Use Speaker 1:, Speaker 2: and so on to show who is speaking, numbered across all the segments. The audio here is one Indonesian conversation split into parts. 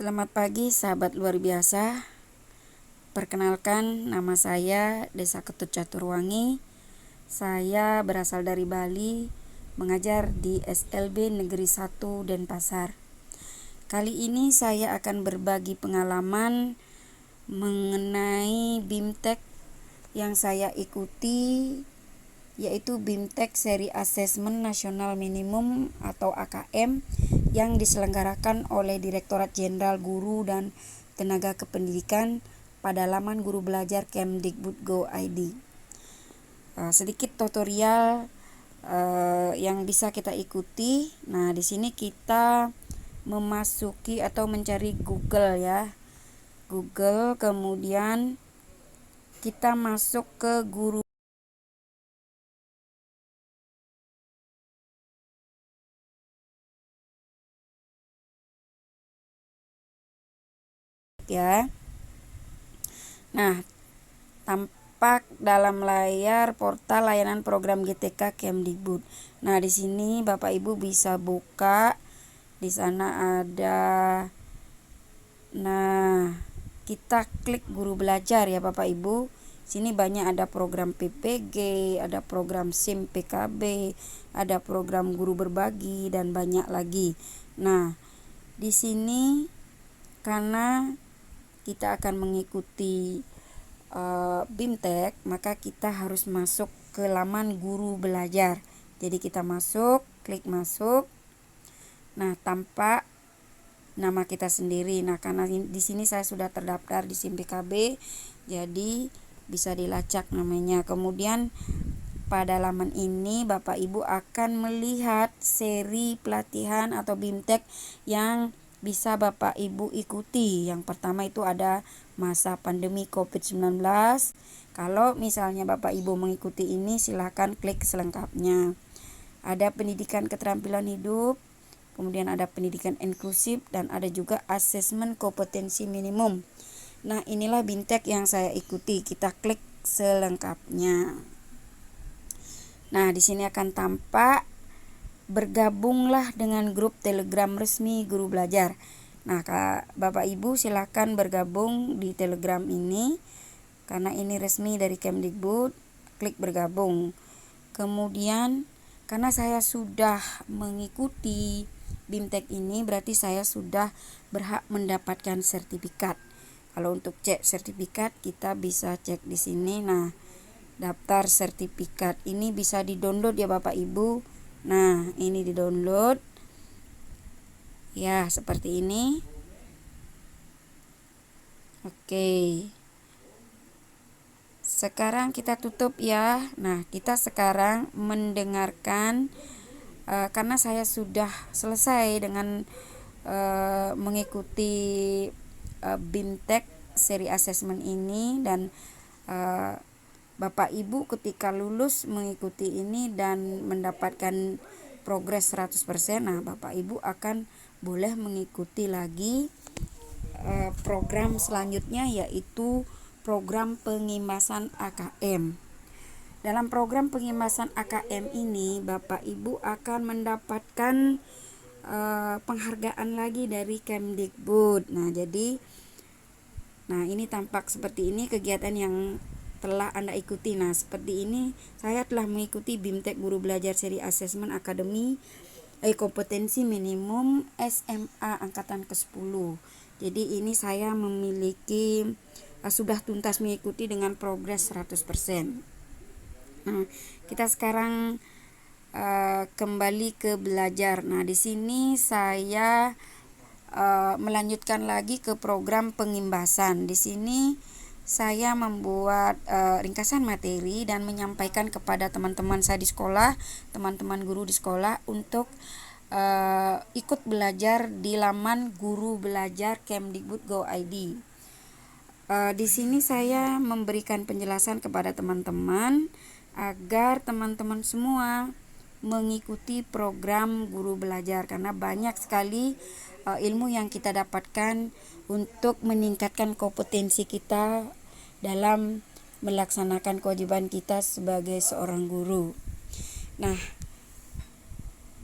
Speaker 1: Selamat pagi sahabat luar biasa. Perkenalkan, nama saya Desa Ketut Caturwangi. Saya berasal dari Bali, mengajar di SLB Negeri 1 Denpasar. Kali ini saya akan berbagi pengalaman mengenai BIMTEK yang saya ikuti, yaitu BIMTEK Seri Asesmen Nasional Minimum atau AKM yang diselenggarakan oleh Direktorat Jenderal Guru dan Tenaga Kependidikan pada laman Guru Belajar Kemdikbud.go.id. Sedikit tutorial yang bisa kita ikuti. Nah, di sini kita memasuki atau mencari Google ya. Google, kemudian kita masuk ke Guru ya. Nah, tampak dalam layar portal layanan program GTK Kemdikbud. Nah, di sini Bapak Ibu bisa buka. Di sana ada, nah, kita klik Guru Belajar ya Bapak Ibu. Sini banyak ada program PPG, ada program SIM PKB, ada program Guru Berbagi dan banyak lagi. Nah, di sini karena kita akan mengikuti BIMTEK, maka kita harus masuk ke laman Guru Belajar. Jadi kita masuk, klik masuk. Nah, tampak nama kita sendiri. Nah, karena di sini saya sudah terdaftar di SIM PKB, jadi bisa dilacak namanya. Kemudian pada laman ini Bapak Ibu akan melihat seri pelatihan atau BIMTEK yang bisa Bapak Ibu ikuti. Yang pertama itu ada masa pandemi COVID-19. Kalau misalnya Bapak Ibu mengikuti ini, silahkan klik selengkapnya. Ada pendidikan keterampilan hidup, kemudian ada pendidikan inklusif, dan ada juga asesmen kompetensi minimum. Nah, inilah BIMTEK yang saya ikuti. Kita klik selengkapnya. Nah, di sini akan tampak bergabunglah dengan grup Telegram resmi Guru Belajar. Nah, Bapak Ibu silakan bergabung di Telegram ini karena ini resmi dari Kemdikbud. Klik bergabung. Kemudian karena saya sudah mengikuti BIMTEK ini, berarti saya sudah berhak mendapatkan sertifikat. Kalau untuk cek sertifikat, kita bisa cek di sini. Nah, daftar sertifikat ini bisa di-download ya Bapak Ibu. Nah, ini di-download. Ya, seperti ini. Oke. Sekarang kita tutup ya. Nah, kita sekarang mendengarkan karena saya sudah selesai dengan mengikuti BIMTEK seri asesmen ini, dan Bapak Ibu ketika lulus mengikuti ini dan mendapatkan progres 100%, nah Bapak Ibu akan boleh mengikuti lagi program selanjutnya, yaitu program pengimbasan AKM. Dalam program pengimbasan AKM ini Bapak Ibu akan mendapatkan penghargaan lagi dari Kemdikbud. Nah, ini tampak seperti ini kegiatan yang telah Anda ikuti. Nah, seperti ini saya telah mengikuti BIMTEK Guru Belajar Seri Asesmen Akademi Kompetensi Minimum SMA Angkatan ke-10. Jadi ini saya memiliki sudah tuntas mengikuti dengan progres 100%. Nah, kita sekarang kembali ke belajar. Nah, di sini saya melanjutkan lagi ke program pengimbasan. Di sini saya membuat ringkasan materi dan menyampaikan kepada teman-teman saya di sekolah, teman-teman guru di sekolah untuk ikut belajar di laman Guru Belajar Kemdikbud.go.id. Di sini saya memberikan penjelasan kepada teman-teman agar teman-teman semua mengikuti program Guru Belajar, karena banyak sekali ilmu yang kita dapatkan untuk meningkatkan kompetensi kita dalam melaksanakan kewajiban kita sebagai seorang guru. Nah,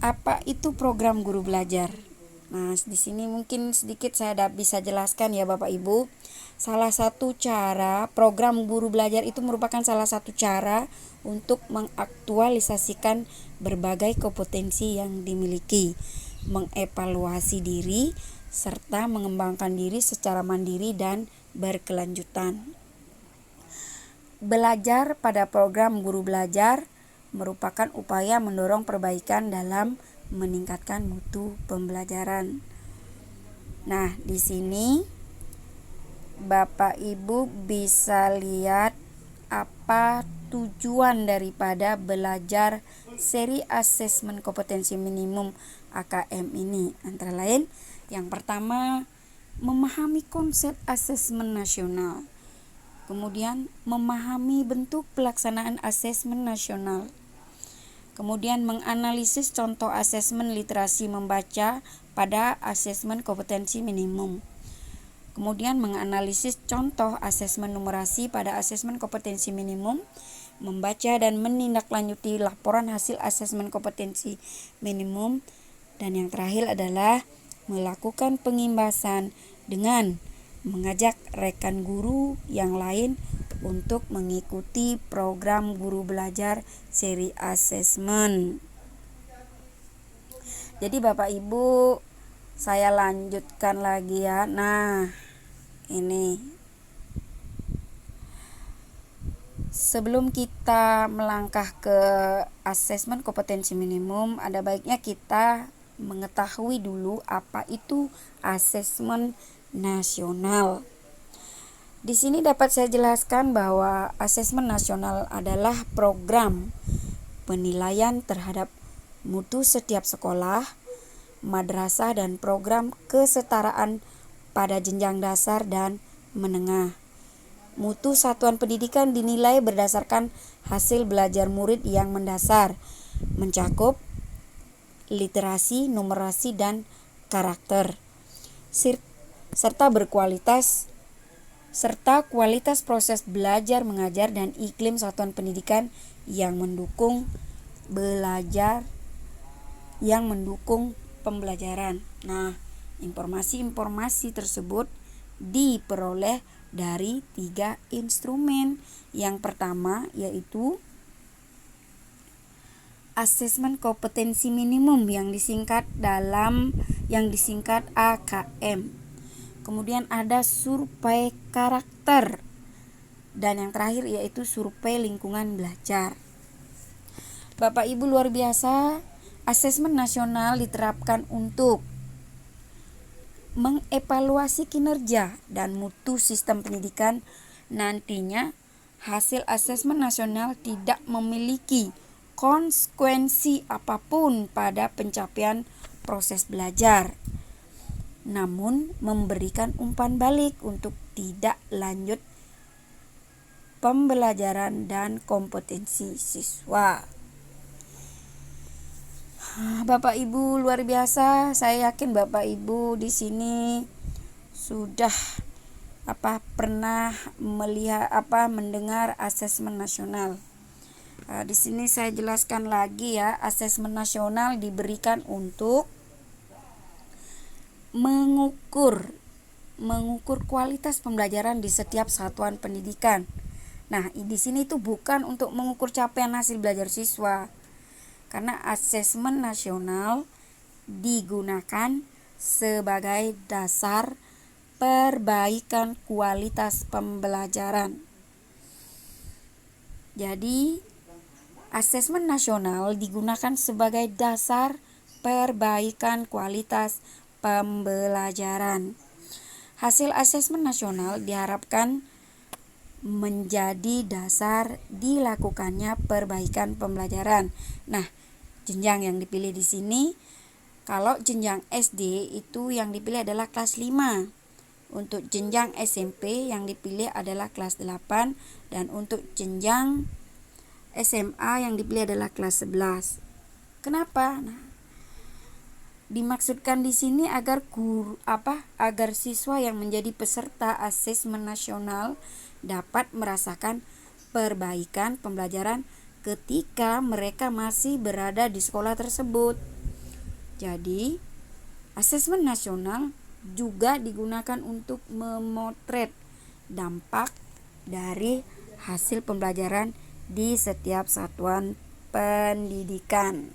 Speaker 1: apa itu program Guru Belajar? Nah, di sini mungkin sedikit saya bisa jelaskan ya Bapak Ibu. Salah satu cara program guru belajar itu merupakan salah satu cara untuk mengaktualisasikan berbagai kompetensi yang dimiliki, mengevaluasi diri, serta mengembangkan diri secara mandiri dan berkelanjutan. Belajar pada program guru belajar merupakan upaya mendorong perbaikan dalam meningkatkan mutu pembelajaran. Nah, di sini Bapak Ibu bisa lihat apa tujuan daripada belajar seri asesmen kompetensi minimum AKM ini. Antara lain, yang pertama, memahami konsep asesmen nasional. Kemudian, memahami bentuk pelaksanaan asesmen nasional. Kemudian menganalisis contoh asesmen literasi membaca pada asesmen kompetensi minimum. Kemudian menganalisis contoh asesmen numerasi pada asesmen kompetensi minimum, membaca dan menindaklanjuti laporan hasil asesmen kompetensi minimum. Dan yang terakhir adalah melakukan pengimbasan dengan mengajak rekan guru yang lain untuk mengikuti program guru belajar seri asesmen. Jadi Bapak Ibu, saya lanjutkan lagi ya. Nah, ini sebelum kita melangkah ke asesmen kompetensi minimum, ada baiknya kita mengetahui dulu apa itu asesmen nasional. Di sini dapat saya jelaskan bahwa asesmen nasional adalah program penilaian terhadap mutu setiap sekolah, madrasah dan program kesetaraan pada jenjang dasar dan menengah. Mutu satuan pendidikan dinilai berdasarkan hasil belajar murid yang mendasar, mencakup literasi, numerasi dan karakter, serta kualitas proses belajar mengajar dan iklim satuan pendidikan yang mendukung pembelajaran. Nah, informasi-informasi tersebut diperoleh dari 3 instrumen. Yang pertama yaitu asesmen kompetensi minimum yang disingkat AKM. Kemudian ada survei karakter. Dan yang terakhir yaitu survei lingkungan belajar. Bapak Ibu luar biasa, asesmen nasional diterapkan untuk mengevaluasi kinerja dan mutu sistem pendidikan. Nantinya hasil asesmen nasional tidak memiliki konsekuensi apapun pada pencapaian proses belajar, namun memberikan umpan balik untuk tidak lanjut pembelajaran dan kompetensi siswa. Bapak Ibu luar biasa, saya yakin Bapak Ibu di sini sudah pernah mendengar asesmen nasional. Di sini saya jelaskan lagi ya, asesmen nasional diberikan untuk mengukur kualitas pembelajaran di setiap satuan pendidikan. Nah, di sini itu bukan untuk mengukur capaian hasil belajar siswa. Karena asesmen nasional digunakan sebagai dasar perbaikan kualitas pembelajaran. Jadi, asesmen nasional digunakan sebagai dasar perbaikan kualitas pembelajaran. Hasil asesmen nasional diharapkan menjadi dasar dilakukannya perbaikan pembelajaran. Nah, jenjang yang dipilih di sini, kalau jenjang SD itu yang dipilih adalah kelas 5. Untuk jenjang SMP yang dipilih adalah kelas 8 dan untuk jenjang SMA yang dipilih adalah kelas 11. Kenapa? Nah, dimaksudkan di sini agar siswa yang menjadi peserta asesmen nasional dapat merasakan perbaikan pembelajaran ketika mereka masih berada di sekolah tersebut. Jadi, Asesmen nasional juga digunakan untuk memotret dampak dari hasil pembelajaran di setiap satuan pendidikan.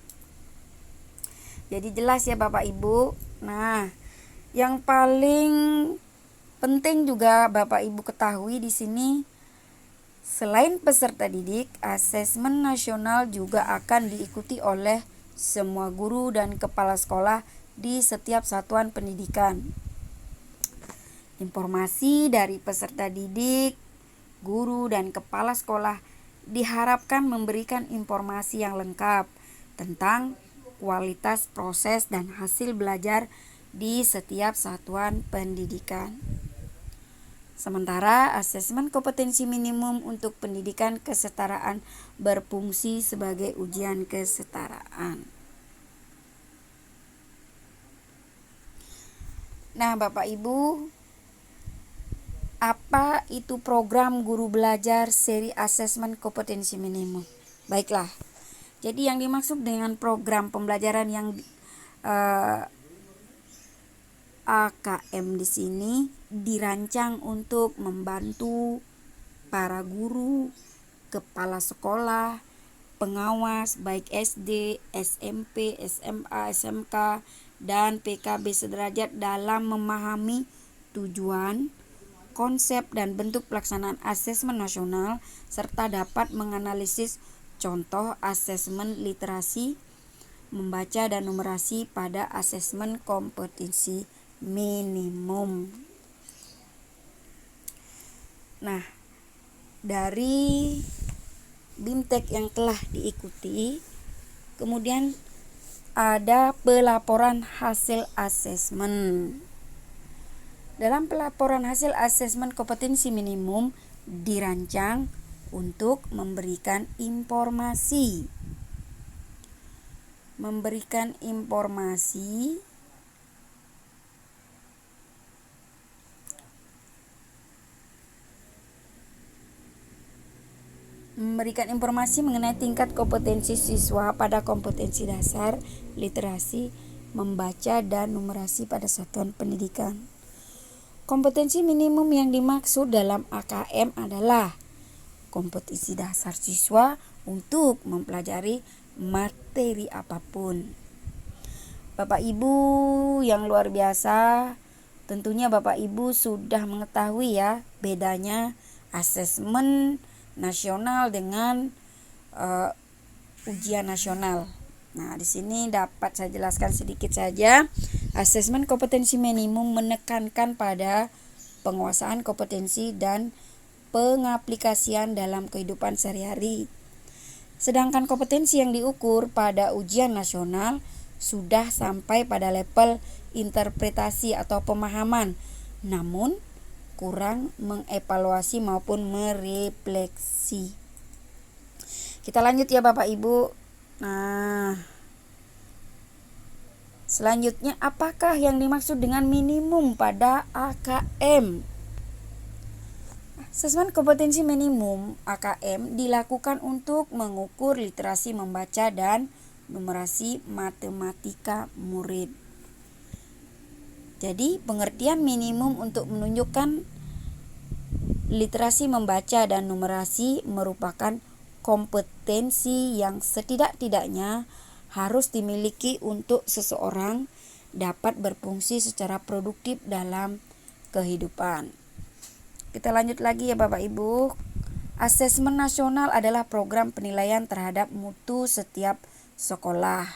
Speaker 1: Jadi jelas ya Bapak Ibu. Nah, yang paling penting juga Bapak Ibu ketahui di sini, selain peserta didik, asesmen nasional juga akan diikuti oleh semua guru dan kepala sekolah di setiap satuan pendidikan. Informasi dari peserta didik, guru, dan kepala sekolah diharapkan memberikan informasi yang lengkap tentang kualitas proses dan hasil belajar di setiap satuan pendidikan. Sementara asesmen kompetensi minimum untuk pendidikan kesetaraan berfungsi sebagai ujian kesetaraan. Nah, Bapak Ibu, apa itu program guru belajar seri asesmen kompetensi minimum? Baiklah, jadi yang dimaksud dengan program pembelajaran yang AKM di sini dirancang untuk membantu para guru, kepala sekolah, pengawas baik SD, SMP, SMA, SMK, dan PKB sederajat dalam memahami tujuan, konsep, dan bentuk pelaksanaan asesmen nasional serta dapat menganalisis contoh asesmen literasi, membaca, dan numerasi pada asesmen kompetensi minimum. Nah, dari BIMTEK yang telah diikuti, kemudian ada pelaporan hasil asesmen. Dalam pelaporan hasil asesmen kompetensi minimum dirancang untuk memberikan informasi mengenai tingkat kompetensi siswa pada kompetensi dasar, literasi, membaca, dan numerasi pada satuan pendidikan. Kompetensi minimum yang dimaksud dalam AKM adalah kompetensi dasar siswa untuk mempelajari materi apapun. Bapak Ibu yang luar biasa, tentunya Bapak Ibu sudah mengetahui ya bedanya asesmen nasional dengan ujian nasional. Nah, di sini dapat saya jelaskan sedikit saja. Asesmen kompetensi minimum menekankan pada penguasaan kompetensi dan pengaplikasian dalam kehidupan sehari-hari. Sedangkan kompetensi yang diukur pada ujian nasional sudah sampai pada level interpretasi atau pemahaman, namun kurang mengevaluasi maupun merefleksi. Kita lanjut ya Bapak Ibu. Nah, selanjutnya, apakah yang dimaksud dengan minimum pada AKM? Asesmen kompetensi minimum AKM dilakukan untuk mengukur literasi membaca dan numerasi matematika murid. Jadi, pengertian minimum untuk menunjukkan literasi membaca dan numerasi merupakan kompetensi yang setidak-tidaknya harus dimiliki untuk seseorang dapat berfungsi secara produktif dalam kehidupan. Kita lanjut lagi ya Bapak Ibu. Asesmen nasional adalah program penilaian terhadap mutu setiap sekolah.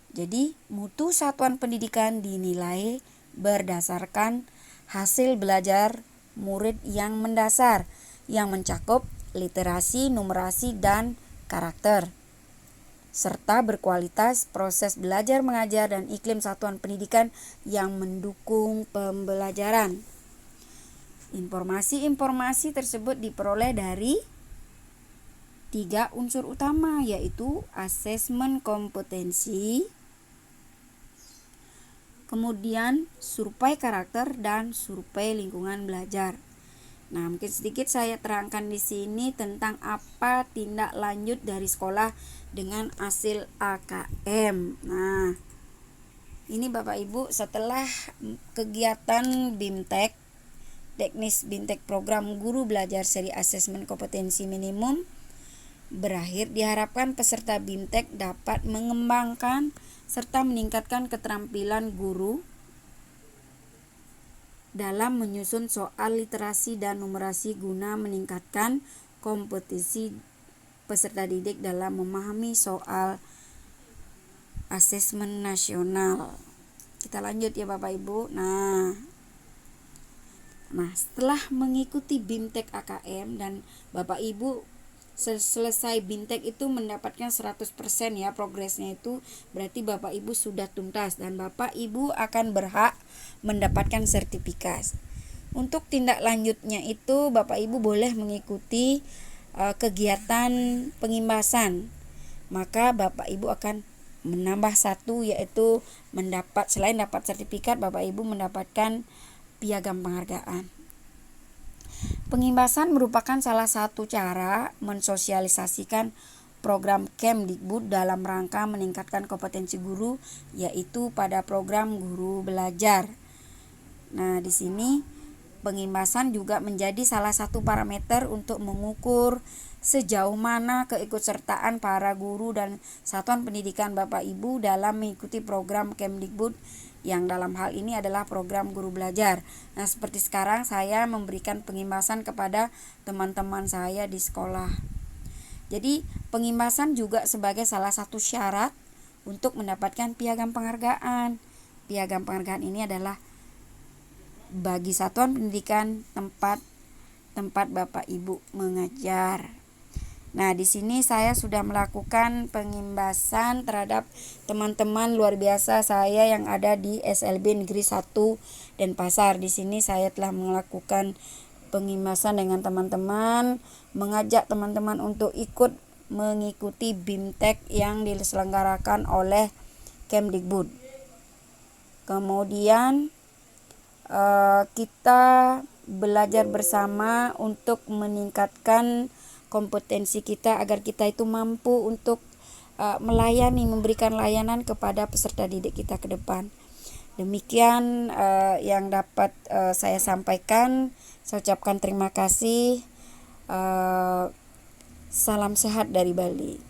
Speaker 1: Jadi, mutu satuan pendidikan dinilai berdasarkan hasil belajar murid yang mendasar, yang mencakup literasi, numerasi, dan karakter, serta berkualitas proses belajar mengajar dan iklim satuan pendidikan yang mendukung pembelajaran. Informasi-informasi tersebut diperoleh dari 3 unsur utama, yaitu asesmen kompetensi, kemudian survei karakter, dan survei lingkungan belajar. Nah, mungkin sedikit saya terangkan di sini tentang apa tindak lanjut dari sekolah dengan hasil AKM. Nah, Ini Bapak Ibu, setelah kegiatan BIMTEK, teknis BIMTEK program guru belajar seri asesmen kompetensi minimum berakhir, diharapkan peserta BIMTEK dapat mengembangkan serta meningkatkan keterampilan guru dalam menyusun soal literasi dan numerasi guna meningkatkan kompetensi peserta didik dalam memahami soal asesmen nasional. Kita lanjut ya Bapak Ibu. Nah, setelah mengikuti BIMTEK AKM dan Bapak Ibu selesai BIMTEK itu mendapatkan 100% ya progresnya, itu berarti Bapak Ibu sudah tuntas dan Bapak Ibu akan berhak mendapatkan sertifikat. Untuk tindak lanjutnya itu Bapak Ibu boleh mengikuti kegiatan pengimbasan. Maka Bapak Ibu akan menambah satu, yaitu selain dapat sertifikat, Bapak Ibu mendapatkan piagam penghargaan. Pengimbasan merupakan salah satu cara mensosialisasikan program Kemdikbud dalam rangka meningkatkan kompetensi guru, yaitu pada program guru belajar. Nah, di sini pengimbasan juga menjadi salah satu parameter untuk mengukur sejauh mana keikutsertaan para guru dan satuan pendidikan Bapak Ibu dalam mengikuti program Kemdikbud yang dalam hal ini adalah program guru belajar. Nah, seperti sekarang saya memberikan pengimbasan kepada teman-teman saya di sekolah. Jadi, pengimbasan juga sebagai salah satu syarat untuk mendapatkan piagam penghargaan. Piagam penghargaan ini adalah bagi satuan pendidikan tempat Bapak Ibu mengajar. Nah, di sini saya sudah melakukan pengimbasan terhadap teman-teman luar biasa saya yang ada di SLB Negeri 1 Denpasar. Di sini saya telah melakukan pengimbasan dengan teman-teman, mengajak teman-teman untuk ikut mengikuti BIMTEK yang diselenggarakan oleh Kemdikbud. Kemudian kita belajar bersama untuk meningkatkan kompetensi kita agar kita itu mampu untuk memberikan layanan kepada peserta didik kita ke depan. Demikian yang dapat saya sampaikan. Saya ucapkan terima kasih. Salam sehat dari Bali.